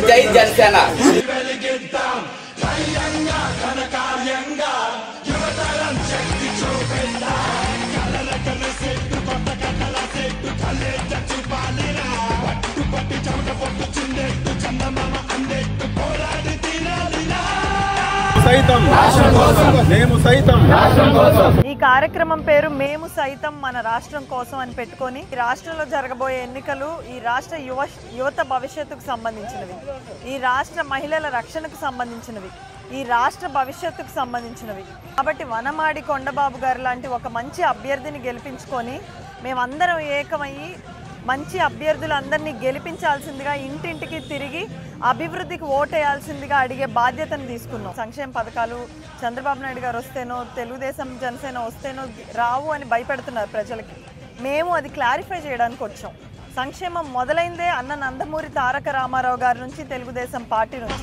జై జనసేన ఈ కార్యక్రమం పేరు మేము సైతం మన రాష్ట్రం కోసం అని పెట్టుకొని ఈ రాష్ట్రంలో జరగబోయే ఎన్నికలు ఈ రాష్ట్ర యువత భవిష్యత్తుకు సంబంధించినవి, ఈ రాష్ట్ర మహిళల రక్షణకు సంబంధించినవి, ఈ రాష్ట్ర భవిష్యత్తుకు సంబంధించినవి. కాబట్టి వనమాడి కొండబాబు గారు లాంటి ఒక మంచి అభ్యర్థిని గెలిపించుకొని మేమందరం ఏకమయ్యి మంచి అభ్యర్థులందరినీ గెలిపించాల్సిందిగా ఇంటింటికి తిరిగి అభివృద్ధికి ఓటేయాల్సిందిగా అడిగే బాధ్యతను తీసుకున్నాం. సంక్షేమ పథకాలు చంద్రబాబు నాయుడు గారు వస్తేనో తెలుగుదేశం జనసేన వస్తేనో రావు అని భయపెడుతున్నారు ప్రజలకి. మేము అది క్లారిఫై చేయడానికి వచ్చాం. సంక్షేమం మొదలైందే అన్న నందమూరి తారక రామారావు గారి నుంచి, తెలుగుదేశం పార్టీ నుంచి.